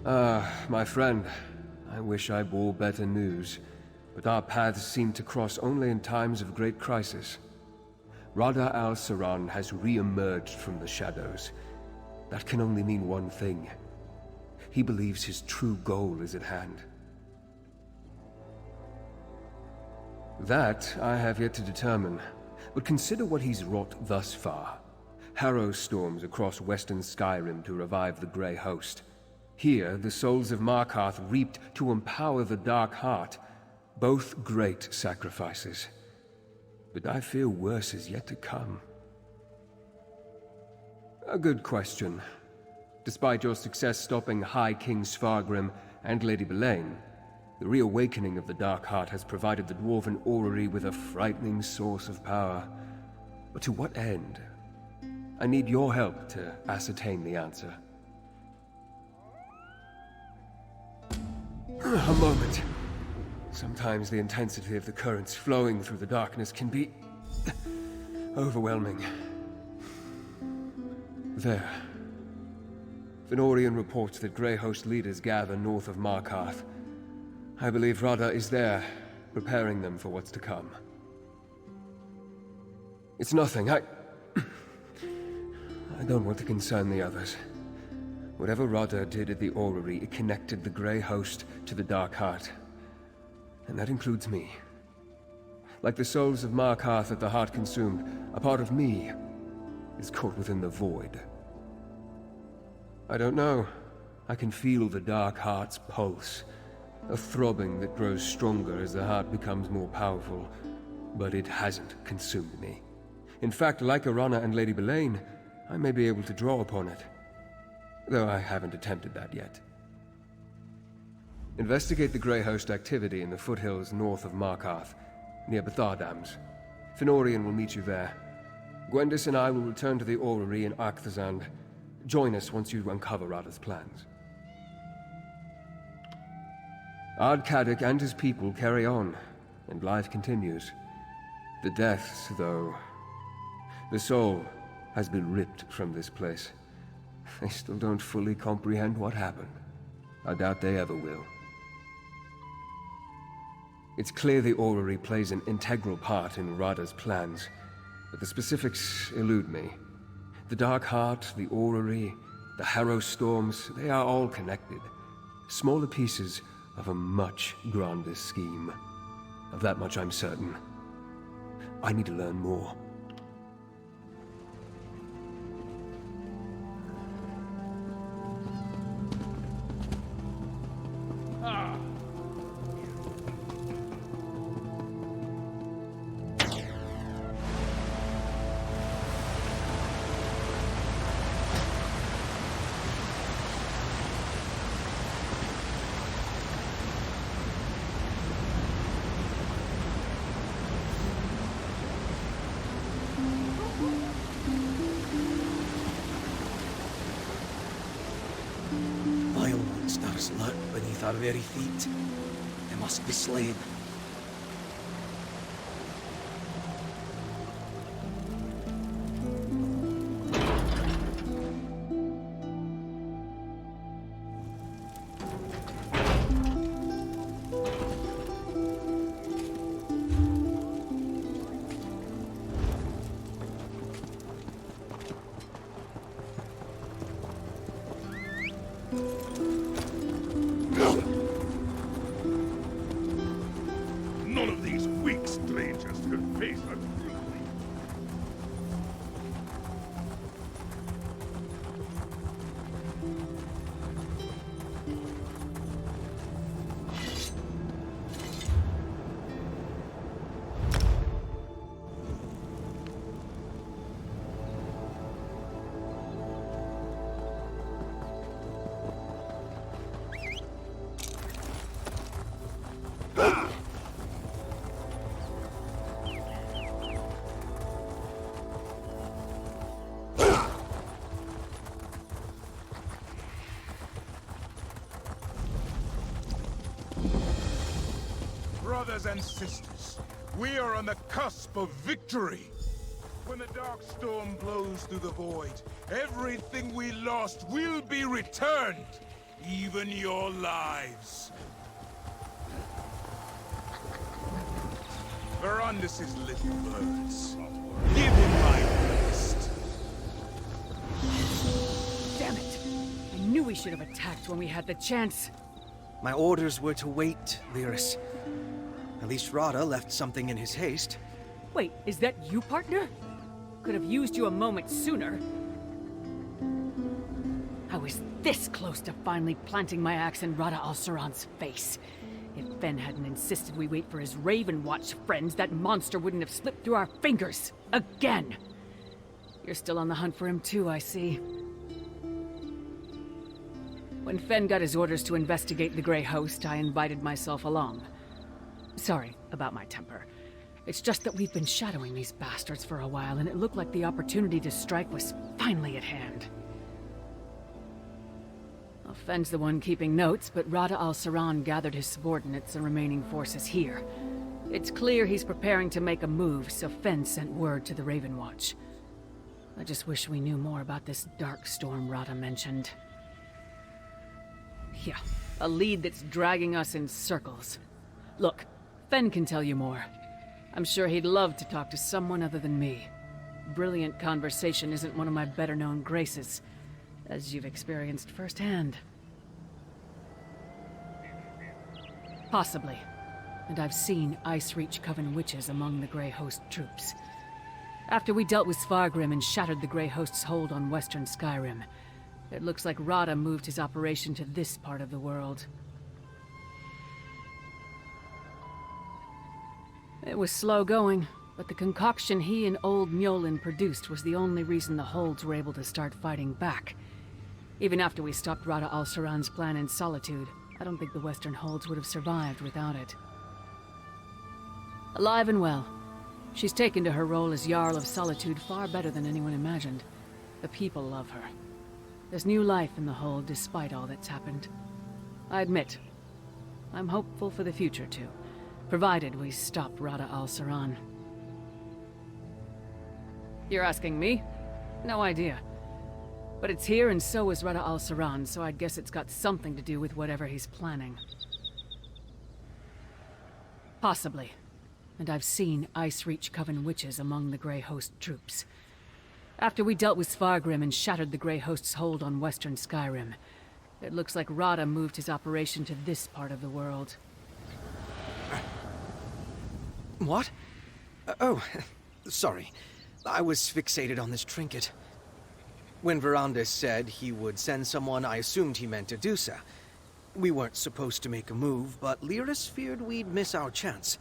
My friend, I wish I bore better news, but our paths seem to cross only in times of great crisis. Rada al-Saran has re-emerged from the shadows. That can only mean one thing. He believes his true goal is at hand. That I have yet to determine, but consider what he's wrought thus far. Harrow storms across western Skyrim to revive the Grey Host. Here, the souls of Markarth reaped to empower the Dark Heart. Both great sacrifices. But I fear worse is yet to come. A good question. Despite your success stopping High King Svargrim and Lady Belain, the reawakening of the Dark Heart has provided the Dwarven Orrery with a frightening source of power. But to what end? I need your help to ascertain the answer. A moment. Sometimes the intensity of the currents flowing through the darkness can be overwhelming. There. Fenorian reports that Grey Host leaders gather north of Markarth. I believe Rada is there, preparing them for what's to come. It's nothing. I don't want to concern the others. Whatever Rada did at the Orrery, it connected the Grey Host to the Dark Heart. And that includes me. Like the souls of Markarth at the Heart Consumed, a part of me is caught within the void. I don't know. I can feel the Dark Heart's pulse. A throbbing that grows stronger as the heart becomes more powerful. But it hasn't consumed me. In fact, like Arana and Lady Belain, I may be able to draw upon it. Though I haven't attempted that yet. Investigate the Grey Host activity in the foothills north of Markarth, near Bethar Dams. Fenorian will meet you there. Gwendis and I will return to the Orrery in Arkthazand. Join us once you uncover Rada's plans. Ardkadik and his people carry on, and life continues. The deaths, though... The soul has been ripped from this place. They still don't fully comprehend what happened. I doubt they ever will. It's clear the Orrery plays an integral part in Rada's plans, but the specifics elude me. The Dark Heart, the Orrery, the Harrow Storms, they are all connected. Smaller pieces of a much grander scheme. Of that much I'm certain. I need to learn more. Lurk beneath our very feet. They must be slain. None of these weak strangers could face us brutally. Brothers and sisters, we are on the cusp of victory. When the dark storm blows through the void, everything we lost will be returned. even your lives. Verandis' little birds. Give him my best. Damn it! I knew we should have attacked when we had the chance. My orders were to wait, Lyris. At least Rada left something in his haste. Wait, is that you, partner? Could have used you a moment sooner. I was this close to finally planting my axe in Rada al-Saran's face. If Fen hadn't insisted we wait for his Raven Watch friends, that monster wouldn't have slipped through our fingers. Again! You're still on the hunt for him too, I see. When Fen got his orders to investigate the Grey Host, I invited myself along. Sorry about my temper. It's just that we've been shadowing these bastards for a while, and it looked like the opportunity to strike was finally at hand. Well, Fen's the one keeping notes, but Rada al-Saran gathered his subordinates and remaining forces here. It's clear he's preparing to make a move, so Fen sent word to the Raven Watch. I just wish we knew more about this dark storm Rada mentioned. Yeah, a lead that's dragging us in circles. Look, Fen can tell you more. I'm sure he'd love to talk to someone other than me. Brilliant conversation isn't one of my better-known graces, as you've experienced firsthand. Possibly. And I've seen Ice-Reach Coven witches among the Grey Host troops. After we dealt with Svargrim and shattered the Grey Host's hold on western Skyrim, it looks like Rada moved his operation to this part of the world. It was slow going, but the concoction he and old Mjolin produced was the only reason the holds were able to start fighting back. Even after we stopped Rada al-Saran's plan in Solitude, I don't think the western holds would have survived without it. Alive and well. She's taken to her role as Jarl of Solitude far better than anyone imagined. The people love her. There's new life in the hold despite all that's happened. I admit, I'm hopeful for the future too. Provided we stop Rada al-Saran. You're asking me? No idea. But it's here and so is Rada al-Saran, so I'd guess it's got something to do with whatever he's planning. Possibly. And I've seen Ice-Reach Coven witches among the Grey Host troops. After we dealt with Svargrim and shattered the Grey Host's hold on western Skyrim, it looks like Rada moved his operation to this part of the world. What? Oh, sorry. I was fixated on this trinket. When Verandis said he would send someone, I assumed he meant Adusa. We weren't supposed to make a move, but Lyris feared we'd miss our chance.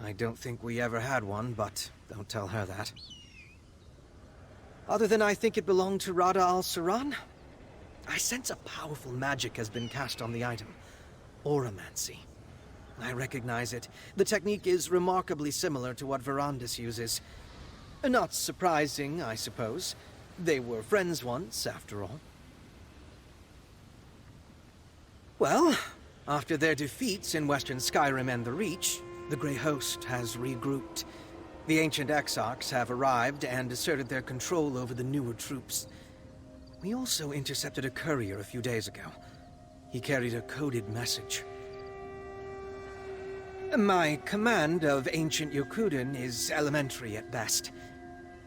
I don't think we ever had one, but don't tell her that. Other than I think it belonged to Rada al-Saran, I sense a powerful magic has been cast on the item. Auramancy. I recognize it. The technique is remarkably similar to what Verandis uses. Not surprising, I suppose. They were friends once, after all. Well, after their defeats in western Skyrim and the Reach, the Grey Host has regrouped. The ancient Exarchs have arrived and asserted their control over the newer troops. We also intercepted a courier a few days ago. He carried a coded message. My command of ancient Yokuden is elementary at best.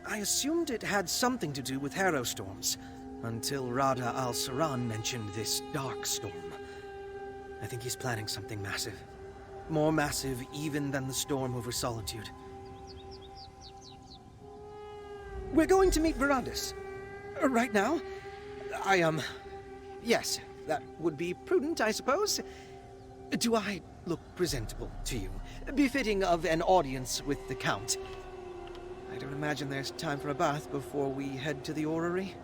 I assumed it had something to do with harrow storms, until Rada al-Saran mentioned this dark storm. I think he's planning something massive. More massive even than the storm over Solitude. We're going to meet Verandis. Right now? Yes, that would be prudent, I suppose. Do I look presentable to you? Befitting of an audience with the Count? I don't imagine there's time for a bath before we head to the orrery.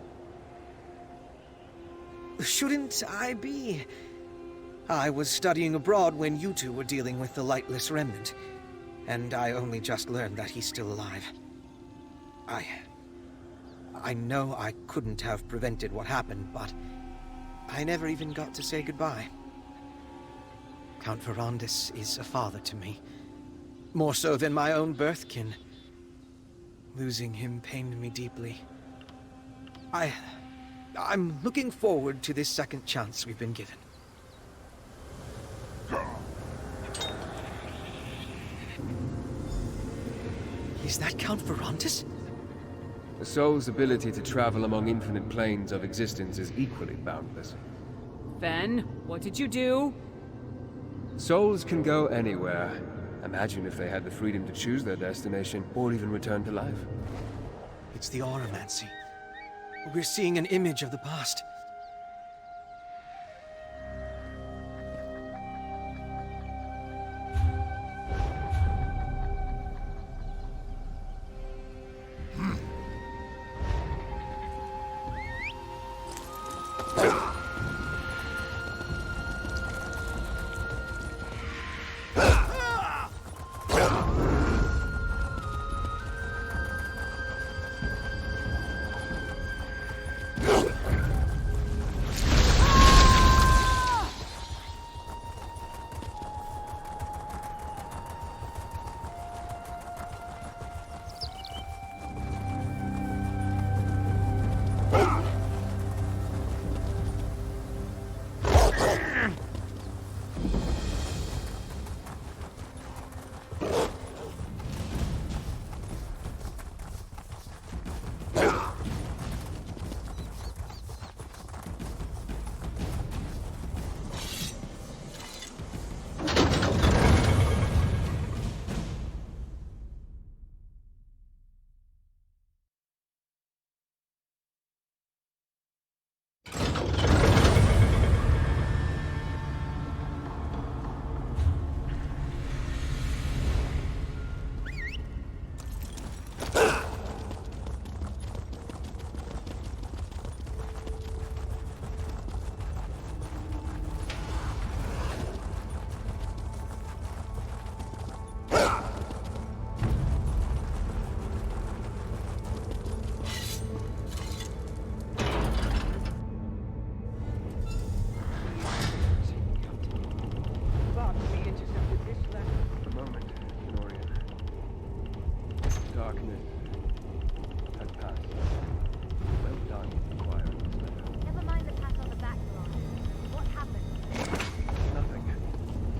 Shouldn't I be? I was studying abroad when you two were dealing with the Lightless Remnant, and I only just learned that he's still alive. I know I couldn't have prevented what happened, but I never even got to say goodbye. Count Verandis is a father to me, more so than my own birthkin. Losing him pained me deeply. I'm looking forward to this second chance we've been given. Is that Count Verandis? The soul's ability to travel among infinite planes of existence is equally boundless. Fen, what did you do? Souls can go anywhere. Imagine if they had the freedom to choose their destination, or even return to life. It's the auramancy. We're seeing an image of the past.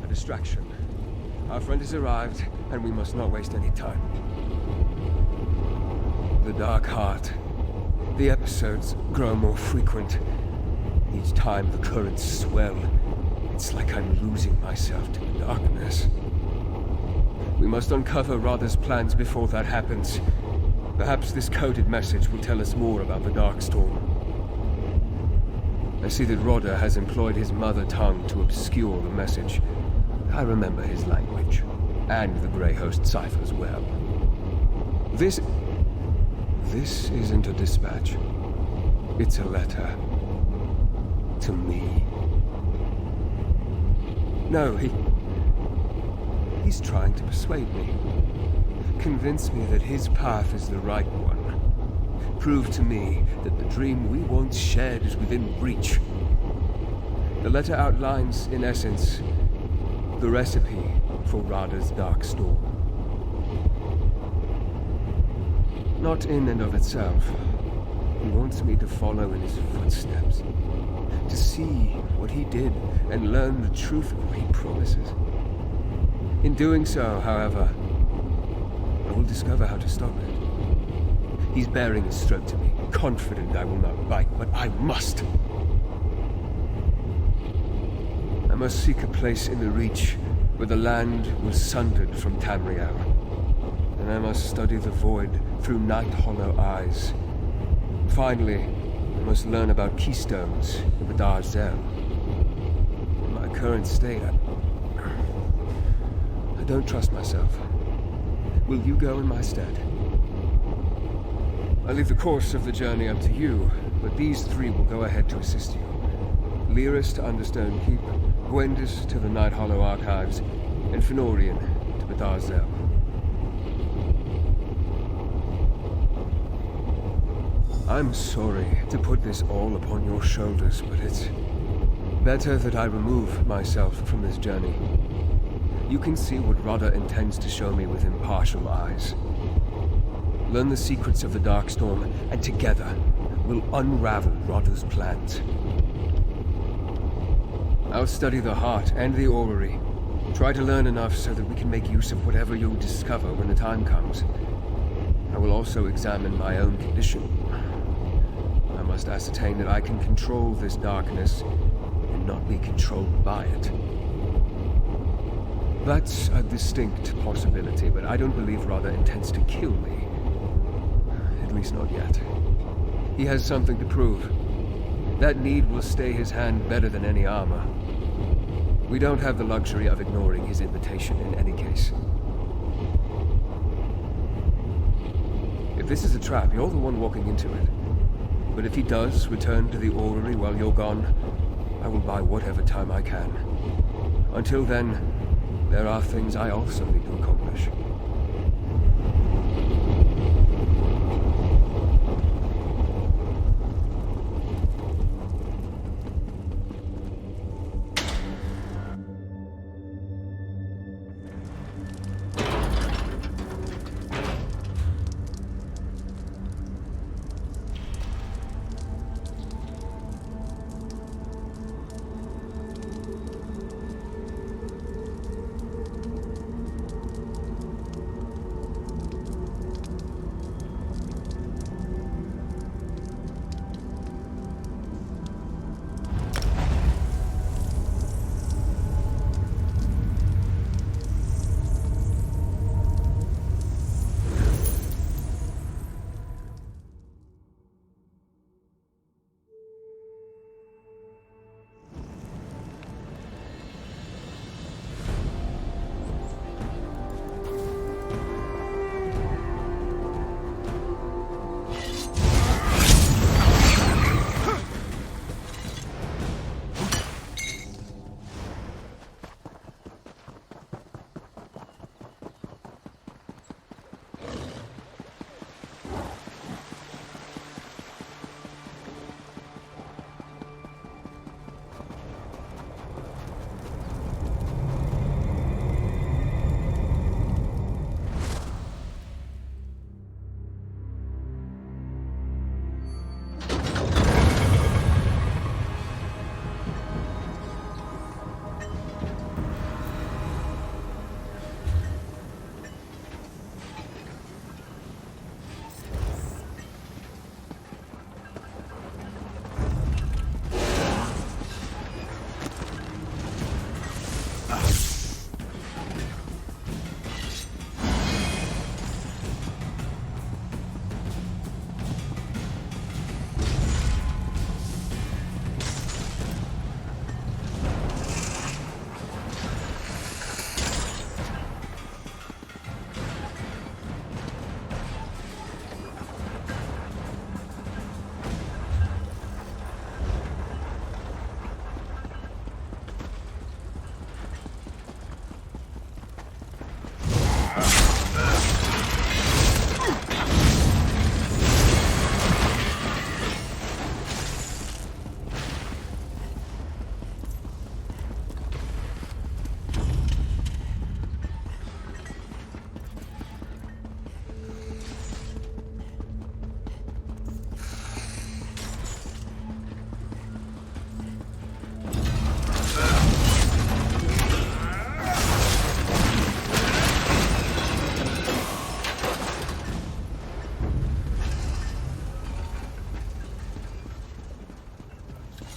Distraction. Our friend has arrived, and we must not waste any time. The Dark Heart. The episodes grow more frequent. Each time the currents swell, it's like I'm losing myself to the darkness. We must uncover Radha's plans before that happens. Perhaps this coded message will tell us more about the Darkstorm. I see that Radha has employed his mother tongue to obscure the message. I remember his language, and the Grey Host cipher as well. This isn't a dispatch. It's a letter. To me. No, he's trying to persuade me. Convince me that his path is the right one. Prove to me that the dream we once shared is within reach. The letter outlines, in essence, the recipe for Radha's Darkstorm. Not in and of itself. He wants me to follow in his footsteps. To see what he did and learn the truth of what he promises. In doing so, however, I will discover how to stop it. He's bearing his throat to me, confident I will not bite, but I must. I must seek a place in the Reach where the land was sundered from Tamriel. And I must study the Void through Night Hollow eyes. Finally, I must learn about keystones in the Darzel. In my current state, I don't trust myself. Will you go in my stead? I leave the course of the journey up to you, but these three will go ahead to assist you. Lyris to Understone Keep, Gwendis to the Night Hollow Archives, and Fenorian to the Darzel. I'm sorry to put this all upon your shoulders, but it's better that I remove myself from this journey. You can see what Radha intends to show me with impartial eyes. Learn the secrets of the Darkstorm, and together, will unravel Rodder's plans. I'll study the heart and the orrery. Try to learn enough so that we can make use of whatever you'll discover when the time comes. I will also examine my own condition. I must ascertain that I can control this darkness and not be controlled by it. That's a distinct possibility, but I don't believe Rodder intends to kill me. At least not yet. He has something to prove. That need will stay his hand better than any armor. We don't have the luxury of ignoring his invitation in any case. If this is a trap, you're the one walking into it. But if he does return to the orrery while you're gone, I will buy whatever time I can. Until then, there are things I also need to accomplish.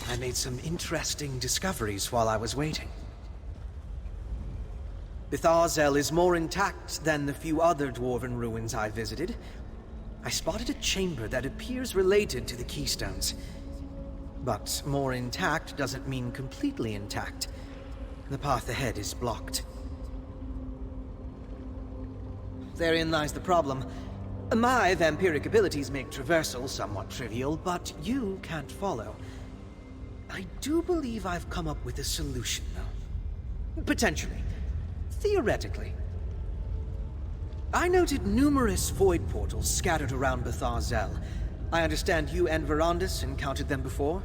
I made some interesting discoveries while I was waiting. Betharzel is more intact than the few other dwarven ruins I visited. I spotted a chamber that appears related to the Keystones. But more intact doesn't mean completely intact. The path ahead is blocked. Therein lies the problem. My vampiric abilities make traversal somewhat trivial, but you can't follow. I do believe I've come up with a solution, though. Potentially. Theoretically. I noted numerous void portals scattered around Betharzel. I understand you and Verandis encountered them before.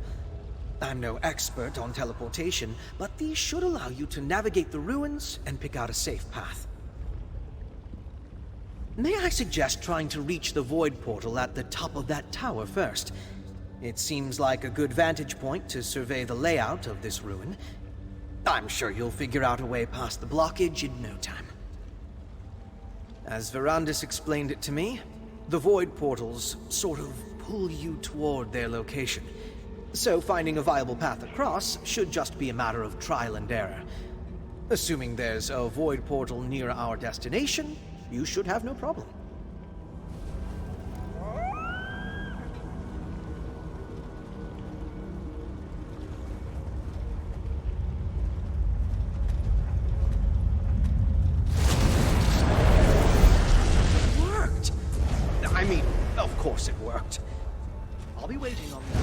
I'm no expert on teleportation, but these should allow you to navigate the ruins and pick out a safe path. May I suggest trying to reach the void portal at the top of that tower first? It seems like a good vantage point to survey the layout of this ruin. I'm sure you'll figure out a way past the blockage in no time. As Verandis explained it to me, the void portals sort of pull you toward their location. So finding a viable path across should just be a matter of trial and error. Assuming there's a void portal near our destination, you should have no problem. Worked! I mean, of course it worked. I'll be waiting on that.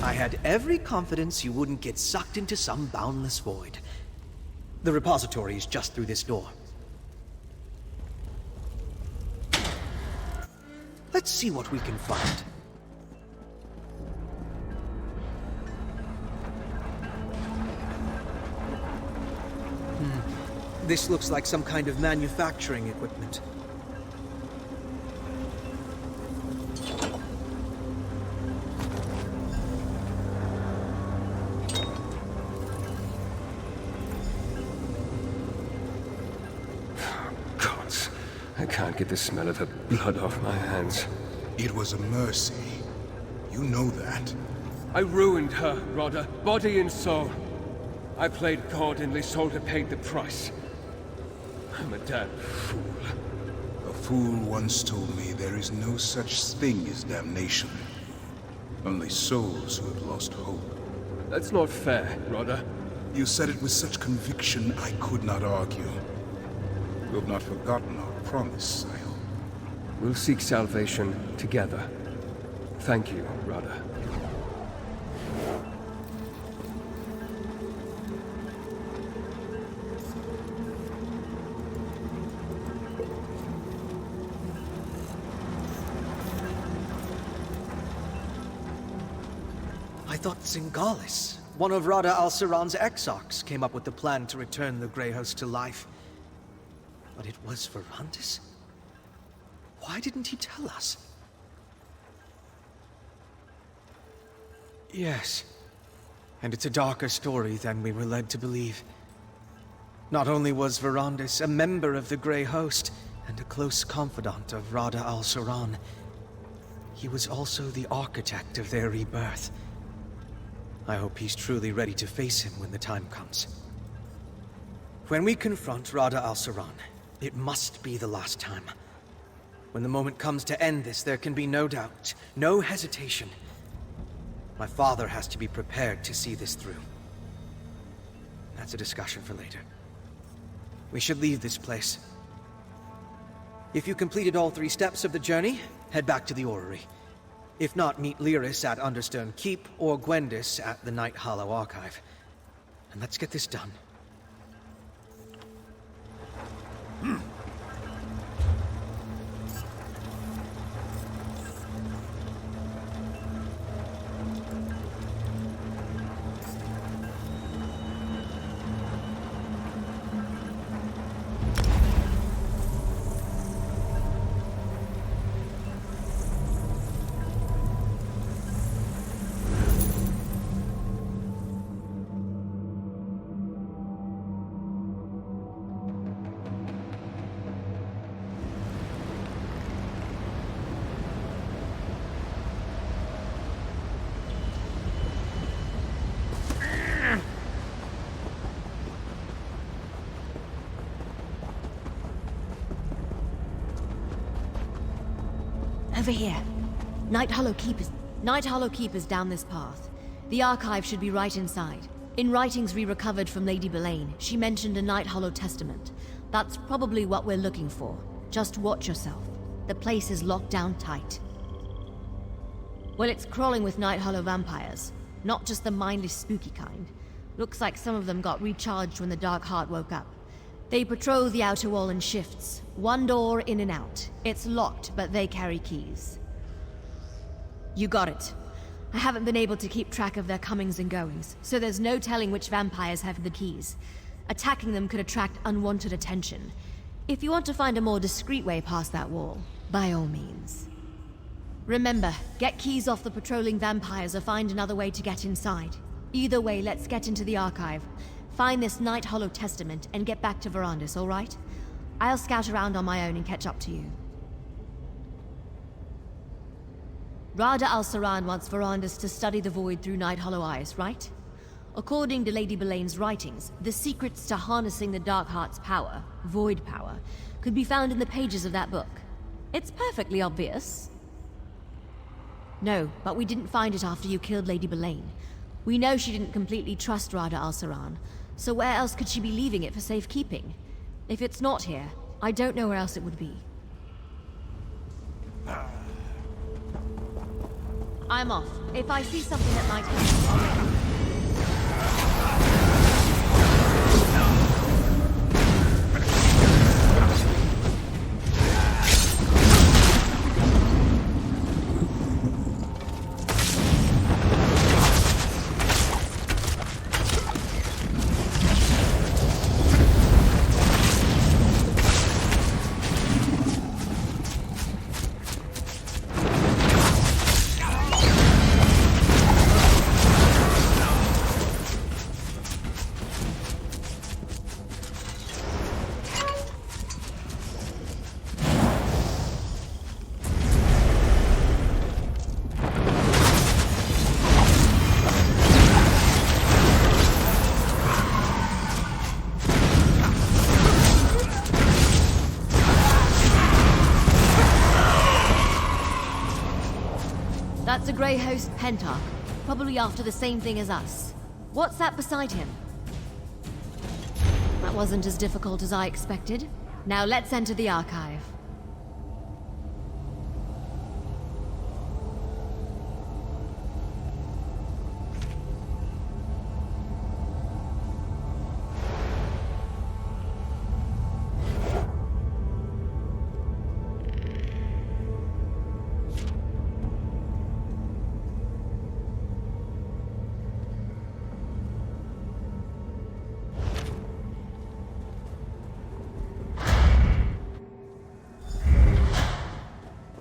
I had every confidence you wouldn't get sucked into some boundless void. The repository is just through this door. Let's see what we can find. This looks like some kind of manufacturing equipment. Gods, I can't get the smell of her blood off my hands. It was a mercy. You know that. I ruined her, Rodder, body and soul. I played God and Lysolda paid the price. I'm a damn fool. A fool once told me there is no such thing as damnation. Only souls who have lost hope. That's not fair, Rodder. You said it with such conviction I could not argue. You have not forgotten our promise, I hope. We'll seek salvation together. Thank you, Rodder. I thought Zingalis, one of Rada al-Saran's exarchs, came up with the plan to return the Grey Host to life. But it was Verandis? Why didn't he tell us? Yes. And it's a darker story than we were led to believe. Not only was Verandis a member of the Grey Host and a close confidant of Rada al-Saran, he was also the architect of their rebirth. I hope he's truly ready to face him when the time comes. When we confront Rada al-Saran, it must be the last time. When the moment comes to end this, there can be no doubt, no hesitation. My father has to be prepared to see this through. That's a discussion for later. We should leave this place. If you completed all 3 steps of the journey, head back to the orrery. If not, meet Lyris at Understone Keep or Gwendis at the Night Hollow Archive. And let's get this done. Over here. Night Hollow Keep is down this path. The archive should be right inside. In writings we recovered from Lady Belaine, she mentioned a Night Hollow testament. That's probably what we're looking for. Just watch yourself. The place is locked down tight. Well, it's crawling with Night Hollow vampires. Not just the mindless, spooky kind. Looks like some of them got recharged when the Dark Heart woke up. They patrol the outer wall in shifts. 1 door in and out. It's locked, but they carry keys. You got it. I haven't been able to keep track of their comings and goings, so there's no telling which vampires have the keys. Attacking them could attract unwanted attention. If you want to find a more discreet way past that wall, by all means. Remember, get keys off the patrolling vampires or find another way to get inside. Either way, let's get into the archive. Find this Night Hollow testament and get back to Verandis, all right? I'll scout around on my own and catch up to you. Rada al-Saran wants Verandis to study the Void through Night Hollow eyes, right? According to Lady Belaine's writings, the secrets to harnessing the Dark Heart's power, Void power, could be found in the pages of that book. It's perfectly obvious. No, but we didn't find it after you killed Lady Belaine. We know she didn't completely trust Rada al-Saran, so where else could she be leaving it for safekeeping? If it's not here, I don't know where else it would be. I'm off. If I see something that might help, I'll let you know. That's a Grey Host Pentarch, probably after the same thing as us. What's that beside him? That wasn't as difficult as I expected. Now let's enter the archive.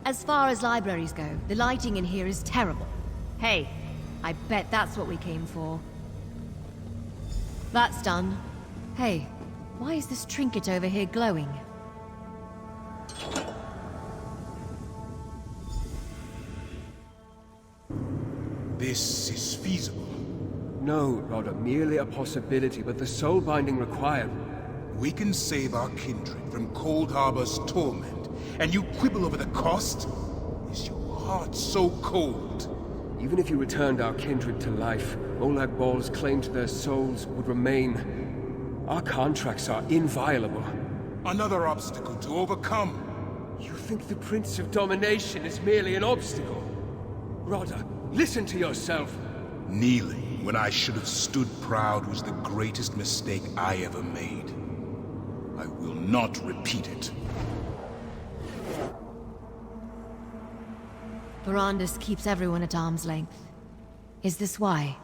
As far as libraries go, the lighting in here is terrible. Hey, I bet that's what we came for. That's done. Hey, Why is this trinket over here glowing? This is feasible. No, Rodder, merely a possibility, but the soul binding required. We can save our kindred from Cold Harbor's torment, and you quibble over the cost? Is your heart so cold? Even if you returned our kindred to life, Olag Ball's claim to their souls would remain. Our contracts are inviolable. Another obstacle to overcome. You think the Prince of Domination is merely an obstacle? Rodder, listen to yourself. Kneeling when I should have stood proud was the greatest mistake I ever made. I will not repeat it. Verandis keeps everyone at arm's length. Is this why?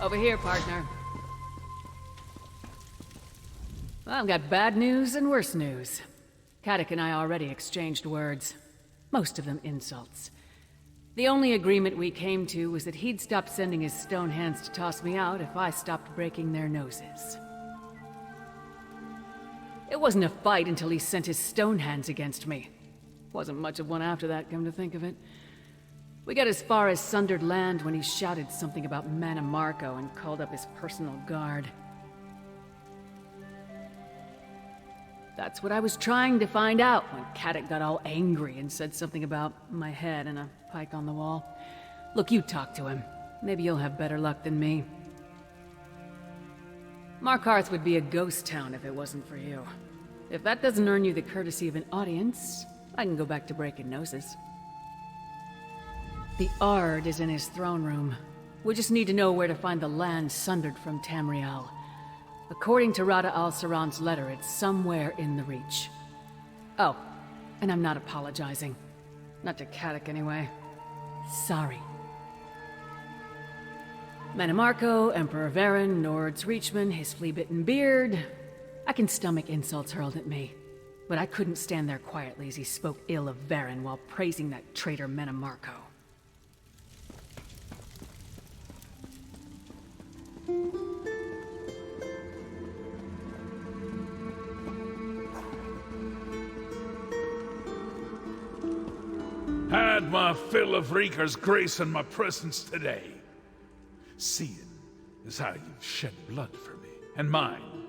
Over here, partner. Well, I've got bad news and worse news. Kadok and I already exchanged words. Most of them insults. The only agreement we came to was that he'd stop sending his stone hands to toss me out if I stopped breaking their noses. It wasn't a fight until he sent his stone hands against me. Wasn't much of one after that, come to think of it. We got as far as Sundered Land when he shouted something about Markarth and called up his personal guard. That's what I was trying to find out when Kadok got all angry and said something about my head and a pike on the wall. Look, you talk to him. Maybe you'll have better luck than me. Markarth would be a ghost town if it wasn't for you. If that doesn't earn you the courtesy of an audience, I can go back to breaking noses. The Ard is in his throne room. We just need to know where to find the land sundered from Tamriel. According to Rada al-Saran's letter, it's somewhere in the Reach. Oh, and I'm not apologizing. Not to Kadok, anyway. Sorry. Manamarco, Emperor Varen, Nord's Reachman, his flea-bitten beard. I can stomach insults hurled at me. But I couldn't stand there quietly as he spoke ill of Varen while praising that traitor Manamarco. Had my fill of Reeker's grace in my presence today. Seeing is how you've shed blood for me. And mine,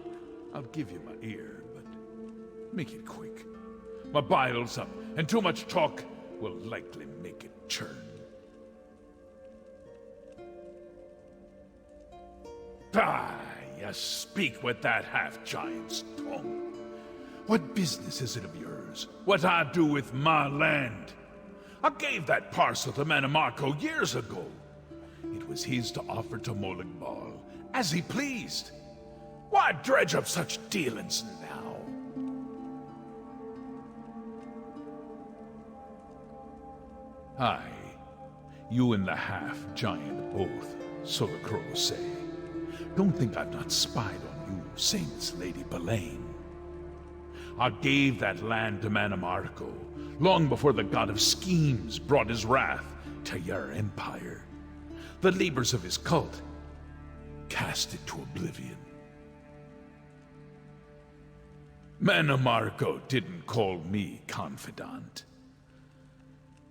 I'll give you my ear, but make it quick. My bile's up, and too much talk will likely make it churn. Ah, you speak with that half-giant's tongue. What business is it of yours? What I do with my land? I gave that parcel to Manamarco years ago. It was his to offer to Molag Bal, as he pleased. Why dredge up such dealings now? Aye. You and the half-giant both, so the crows say. Don't think I've not spied on you since Lady Belain. I gave that land to Manamarco long before the god of schemes brought his wrath to your empire. The labors of his cult cast it to oblivion. Manamarco didn't call me confidant.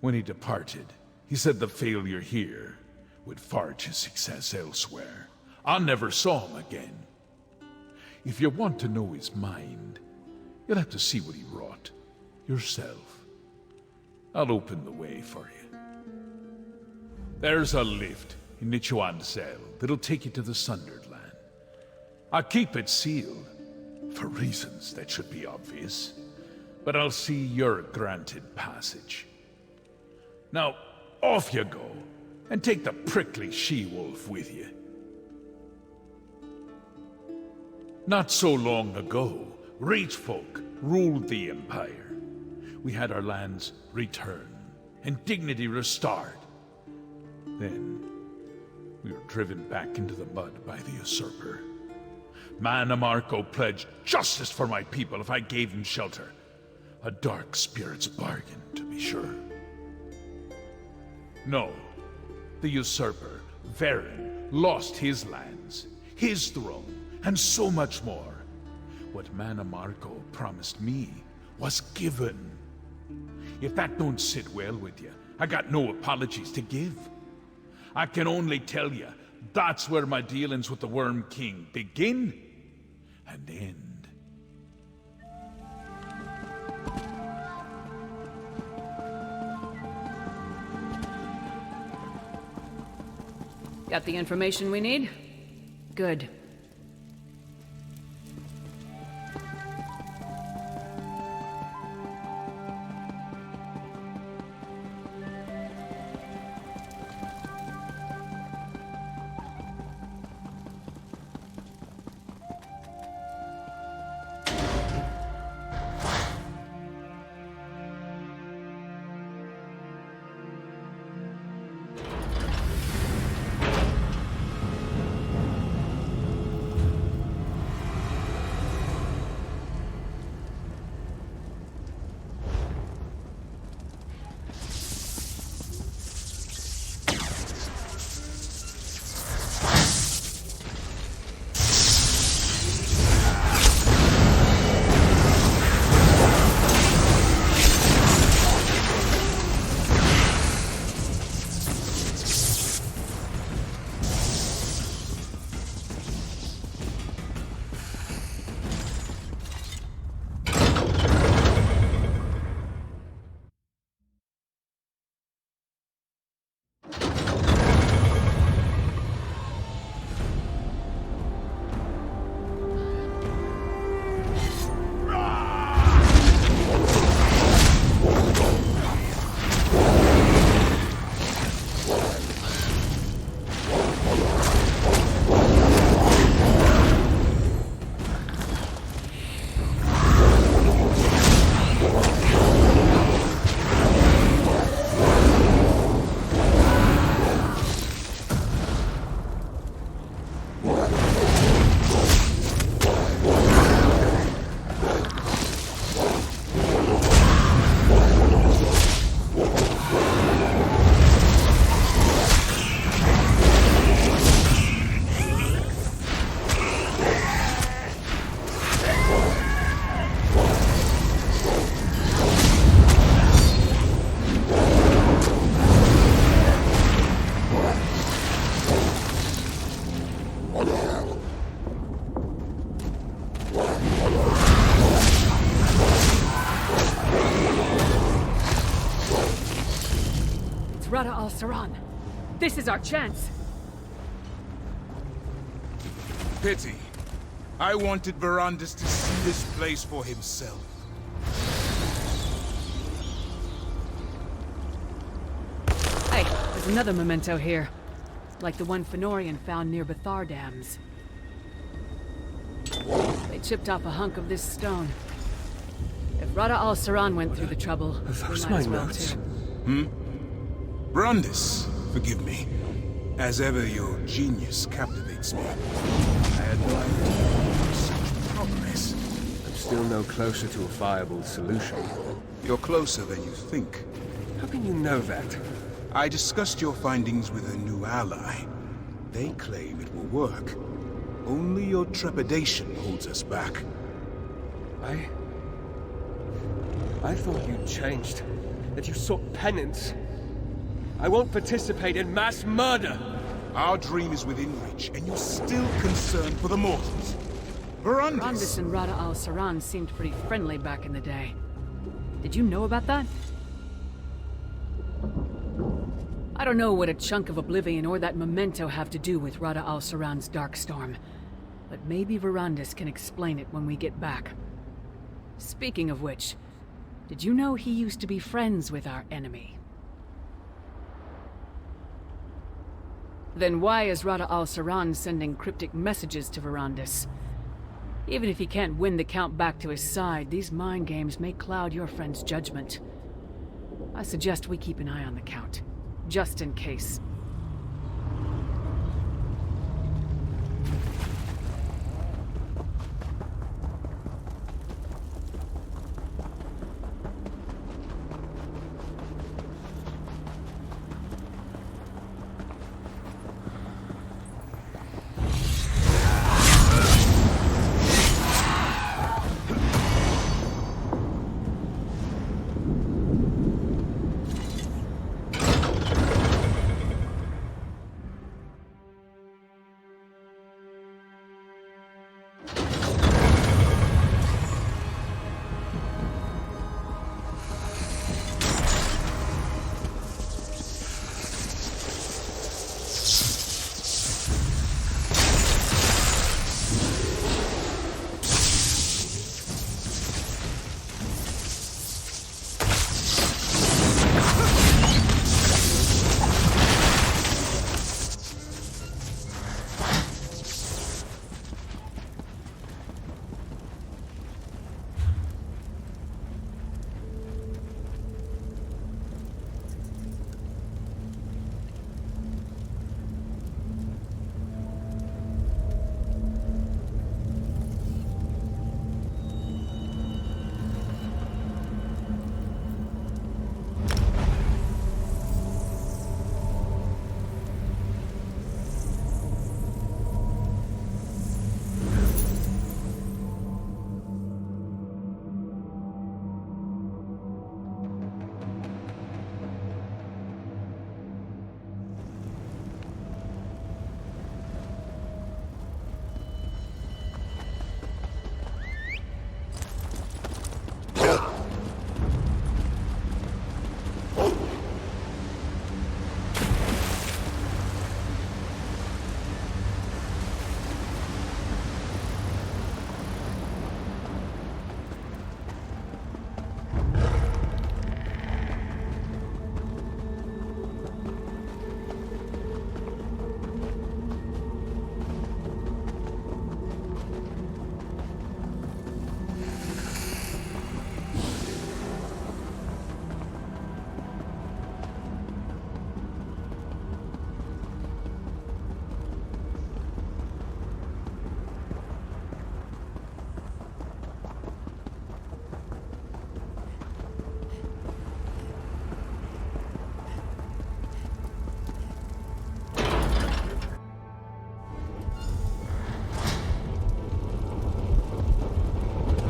When he departed, he said the failure here would forge his success elsewhere. I never saw him again. If you want to know his mind, you'll have to see what he wrought yourself. I'll open the way for you. There's a lift in Nichuancel that'll take you to the Sundered Land. I keep it sealed, for reasons that should be obvious, but I'll see you're granted passage. Now, off you go, and take the prickly she-wolf with you. Not so long ago, Reach folk ruled the Empire. We had our lands returned, and dignity restored. Then, we were driven back into the mud by the usurper. Manamarco pledged justice for my people if I gave him shelter. A dark spirit's bargain, to be sure. No, the usurper, Varen, lost his lands, his throne, and so much more. What Manamarco promised me was given. If that don't sit well with you, I got no apologies to give. I can only tell you, that's where my dealings with the Worm King begin and end. Got the information we need? Good. Rada al-Saran. This is our chance. Pity. I wanted Verandis to see this place for himself. Hey, there's another memento here. Like the one Fenorian found near Bethar Dams. They chipped off a hunk of this stone. If Rada al-Saran went through the trouble, we Those might my as well notes? too. Brandis, forgive me. As ever, your genius captivates me. I had no idea such progress. I'm still no closer to a viable solution. You're closer than you think. How can you know that? I discussed your findings with a new ally. They claim it will work. Only your trepidation holds us back. I thought you'd changed. That you sought penance. I won't participate in mass murder! Our dream is within reach, and you're still concerned for the mortals. Brandis Verandis! and Rada al-Saran seemed pretty friendly back in the day. Did you know about that? I don't know what a chunk of Oblivion or that memento have to do with Rada al-Saran's Darkstorm, but maybe Verandis can explain it when we get back. Speaking of which, did you know he used to be friends with our enemy? Then why is Rada al-Saran sending cryptic messages to Verandis? Even if he can't win the Count back to his side, these mind games may cloud your friend's judgment. I suggest we keep an eye on the Count, just in case.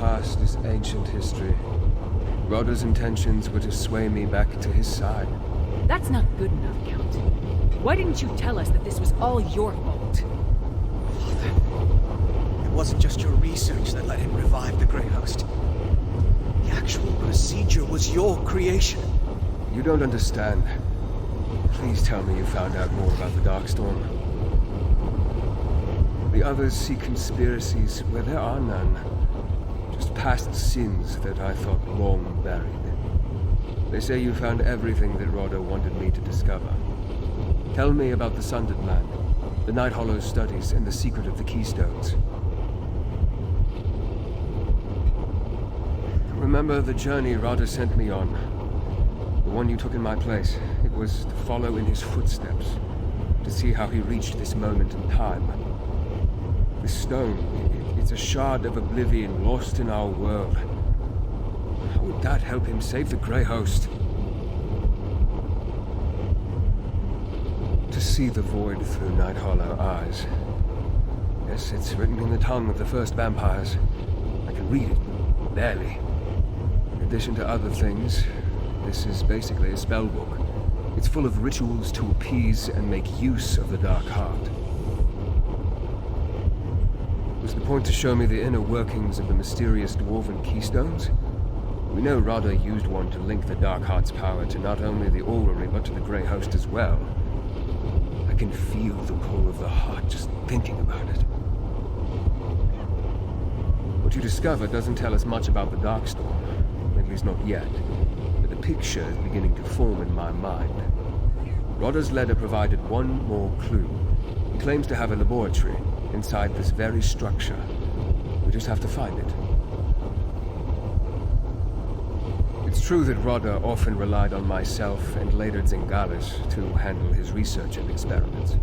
Past is ancient history. Rada's intentions were to sway me back to his side. That's not good enough, Count. Why didn't you tell us that this was all your fault? It wasn't just your research that let him revive the Grey Host. The actual procedure was your creation. You don't understand. Please tell me you found out more about the Darkstorm. The others see conspiracies where there are none. Just past sins that I thought long buried. They say you found everything that Rada wanted me to discover. Tell me about the Sundered Land, the Night Hollow studies, and the secret of the Keystones. Remember the journey Rada sent me on? The one you took in my place. It was to follow in his footsteps, to see how he reached this moment in time. The stone, it's a shard of oblivion lost in our world. How would that help him save the Grey Host? To see the void through Night Hollow eyes. Yes, it's written in the tongue of the first vampires. I can read it, barely. In addition to other things, this is basically a spell book. It's full of rituals to appease and make use of the Dark Heart. Was the point to show me the inner workings of the mysterious dwarven keystones? We know Radha used one to link the Dark Heart's power to not only the orrery, but to the Grey Host as well. I can feel the pull of the heart just thinking about it. What you discover doesn't tell us much about the Darkstorm, at least not yet, but a picture is beginning to form in my mind. Rodda's letter provided one more clue. He claims to have a laboratory inside this very structure. We just have to find it. It's true that Rodda often relied on myself and later Zingalis to handle his research and experiments.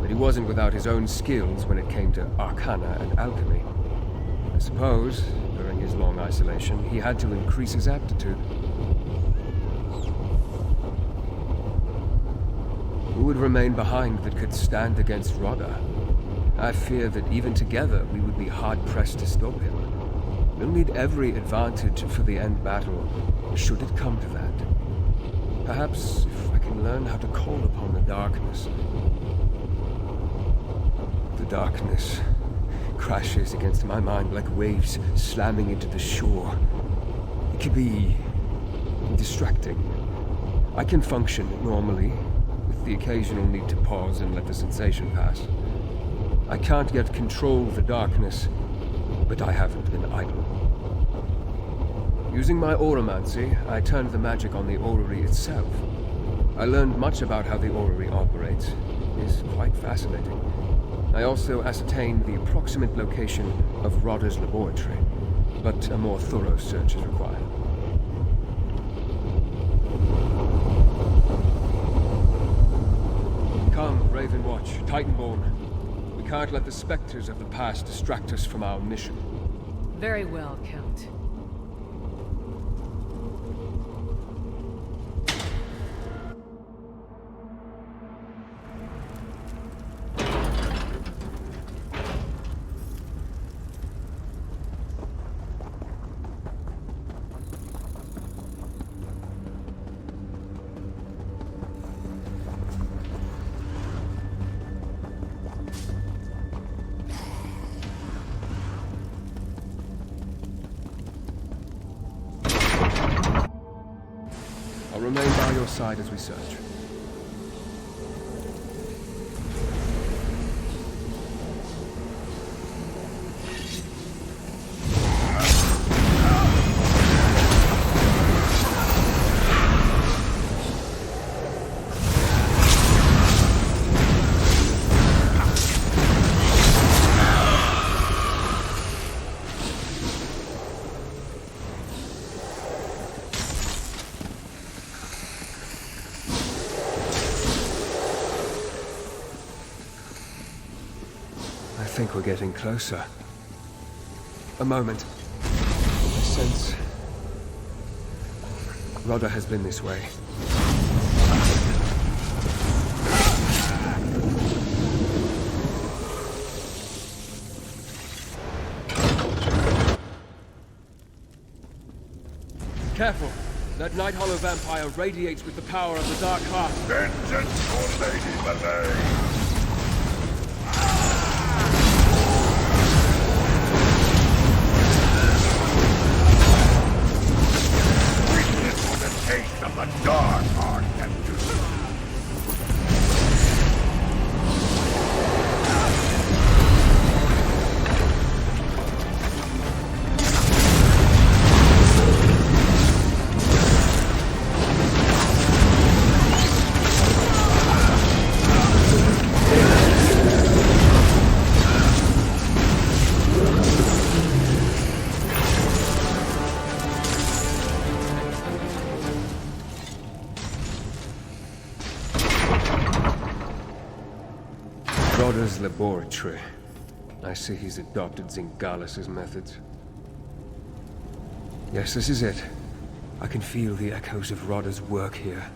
But he wasn't without his own skills when it came to arcana and alchemy. I suppose, during his long isolation, he had to increase his aptitude. Who would remain behind that could stand against Rodda? I fear that even together we would be hard-pressed to stop him. We'll need every advantage for the end battle, should it come to that. Perhaps if I can learn how to call upon the darkness. The darkness crashes against my mind like waves slamming into the shore. It can be distracting. I can function normally, with the occasional need to pause and let the sensation pass. I can't yet control the darkness, but I haven't been idle. Using my auramancy, I turned the magic on the orrery itself. I learned much about how the orrery operates. It is quite fascinating. I also ascertained the approximate location of Rodda's laboratory, but a more thorough search is required. Come, Ravenwatch, Titanborn. We can't let the specters of the past distract us from our mission. Very well, Count. I'll remain by your side as we search. I think we're getting closer. A moment. I sense Rodda has been this way. Careful! That Night Hollow vampire radiates with the power of the Dark Heart. Vengeance for Lady Belair! Taste of the Dark Heart can do. Rodder's laboratory. I see he's adopted Zingalis's methods. Yes, this is it. I can feel the echoes of Rodder's work here.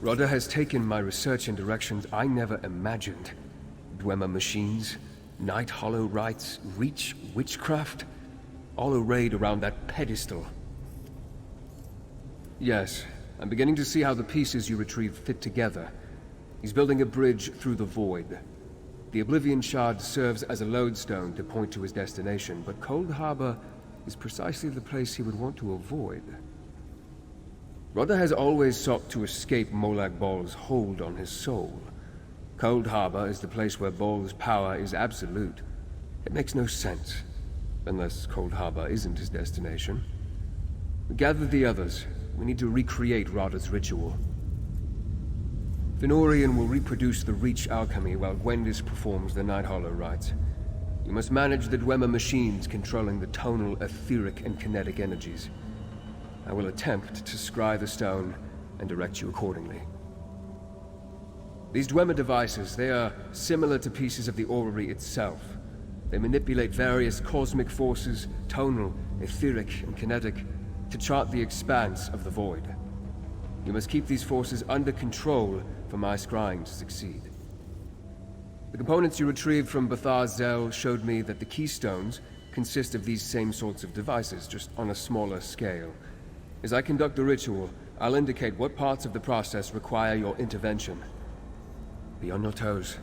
Rodder has taken my research in directions I never imagined. Dwemer machines, Night Hollow rites, Reach witchcraft, all arrayed around that pedestal. Yes, I'm beginning to see how the pieces you retrieved fit together. He's building a bridge through the void. The Oblivion Shard serves as a lodestone to point to his destination, but Cold Harbor is precisely the place he would want to avoid. Rodder has always sought to escape Molag Bol's hold on his soul. Cold Harbor is the place where Bol's power is absolute. It makes no sense, unless Cold Harbor isn't his destination. Gather the others. We need to recreate Rodder's ritual. Fenorian will reproduce the Reach alchemy while Gwendis performs the Night Hollow rites. You must manage the Dwemer machines controlling the tonal, etheric, and kinetic energies. I will attempt to scry the stone and direct you accordingly. These Dwemer devices, they are similar to pieces of the orrery itself. They manipulate various cosmic forces, tonal, etheric, and kinetic, to chart the expanse of the void. You must keep these forces under control for my scrying to succeed. The components you retrieved from Bathar Zel showed me that the keystones consist of these same sorts of devices, just on a smaller scale. As I conduct the ritual, I'll indicate what parts of the process require your intervention. Be on your toes.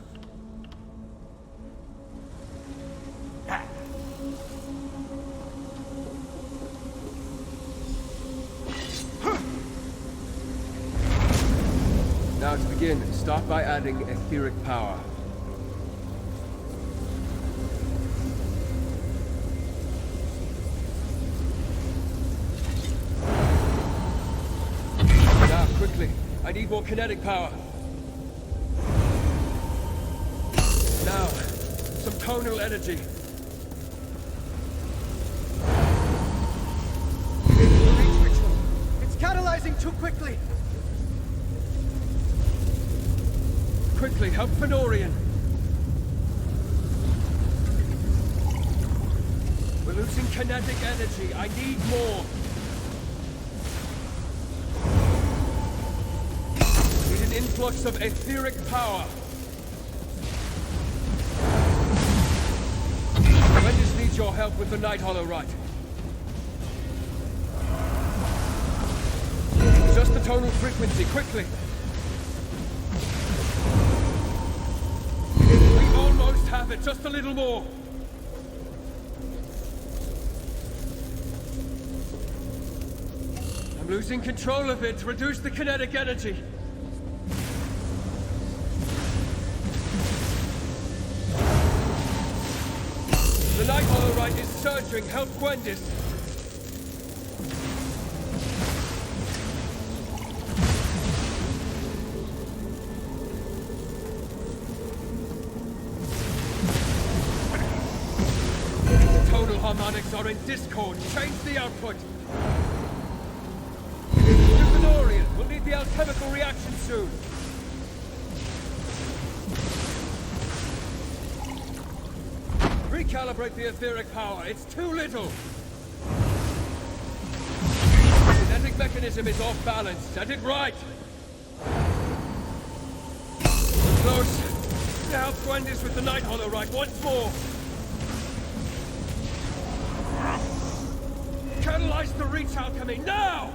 Now to begin, start by adding etheric power. Now, quickly, I need more kinetic power. Now, some tonal energy. Reach ritual. It's catalyzing too quickly. Quickly, help Fenorian. We're losing kinetic energy. I need more. Need an influx of etheric power. Gwendis needs your help with the Night Hollow rite. Just the tonal frequency, quickly. We almost have it, just a little more. I'm losing control of it. Reduce the kinetic energy. The Night Hollow rite is surging. Help Gwendis. The tonal harmonics are in discord. Change the output. Fenorian, we'll need the alchemical reaction soon. Recalibrate the etheric power. It's too little. The kinetic mechanism is off balance. Set it right. Close. To help Gwendis with the Night Hollow rite once more. Catalyze the Reach alchemy now!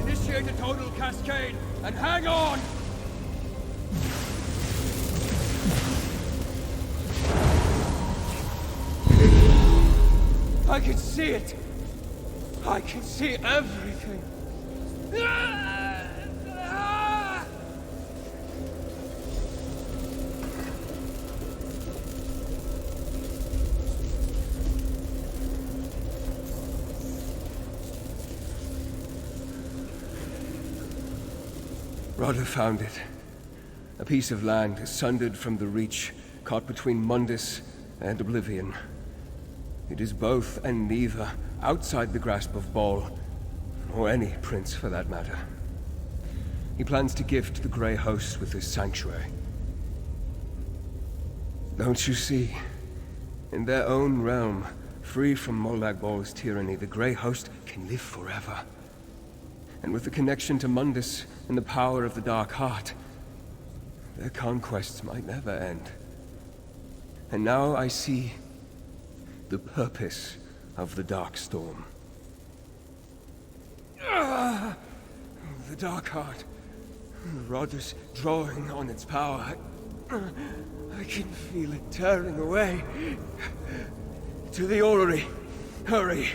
Initiate a total cascade and hang on! I can see it! I can see everything! Rodder found it. A piece of land sundered from the Reach, caught between Mundus and Oblivion. It is both and neither, outside the grasp of Ball, or any prince for that matter. He plans to gift the Grey Host with his sanctuary. Don't you see? In their own realm, free from Molag Ball's tyranny, the Grey Host can live forever. And with the connection to Mundus and the power of the Dark Heart, their conquests might never end. And now I see the purpose of the Dark Storm. The Dark Heart. Rodder's drawing on its power. I can feel it tearing away. To the orrery. Hurry.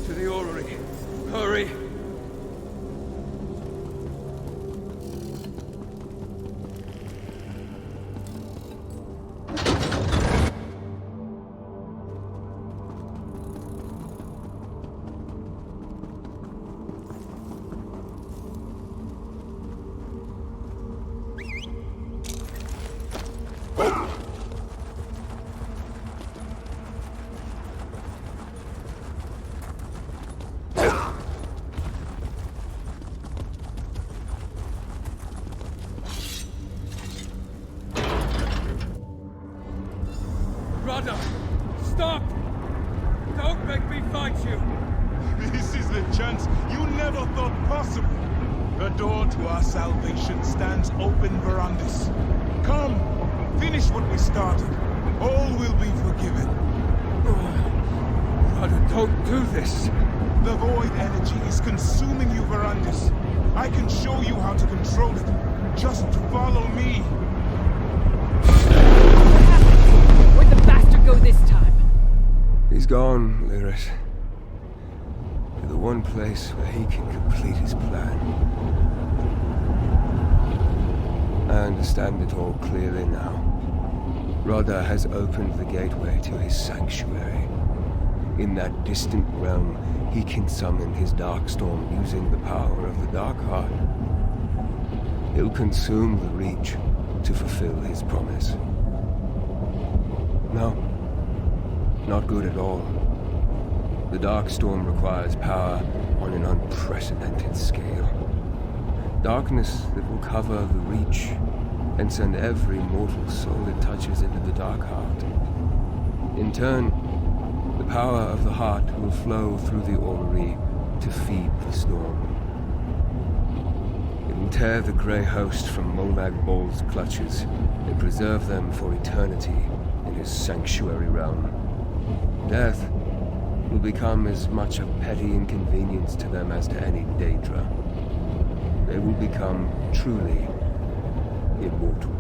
To the orrery. Hurry. Rodder! Stop! Don't make me fight you! This is the chance you never thought possible. The door to our salvation stands open, Verandis. Come, finish what we started. All will be forgiven. Rodder, don't do this! The void energy is consuming you, Verandis. I can show you how to control it. Just follow me. Where'd the bastard go this time? He's gone, Lyris. To the one place where he can complete his plan. I understand it all clearly now. Rodder has opened the gateway to his sanctuary. In that distant realm, he can summon his Darkstorm using the power of the Dark Heart. He'll consume the Reach to fulfill his promise. No. Not good at all. The Darkstorm requires power on an unprecedented scale. Darkness that will cover the Reach and send every mortal soul it touches into the Dark Heart. In turn, the power of the Heart will flow through the orrery to feed the storm. It will tear the Grey Host from Molag Ball's clutches and preserve them for eternity in his sanctuary realm. Death will become as much a petty inconvenience to them as to any Daedra. They will become truly immortal.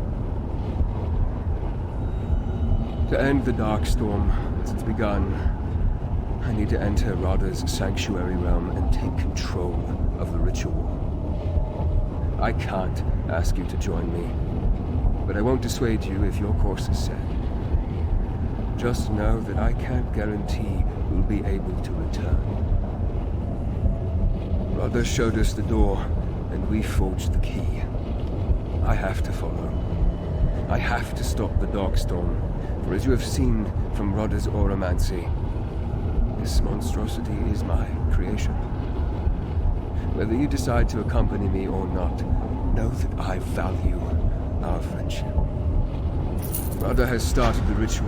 To end the Darkstorm as it's begun, I need to enter Rodder's sanctuary realm and take control of the ritual. I can't ask you to join me, but I won't dissuade you if your course is set. Just know that I can't guarantee we'll be able to return. Rodder showed us the door, and we forged the key. I have to follow. I have to stop the Darkstorm, for as you have seen from Rodder's auramancy, this monstrosity is my creation. Whether you decide to accompany me or not, know that I value our friendship. Rodder has started the ritual.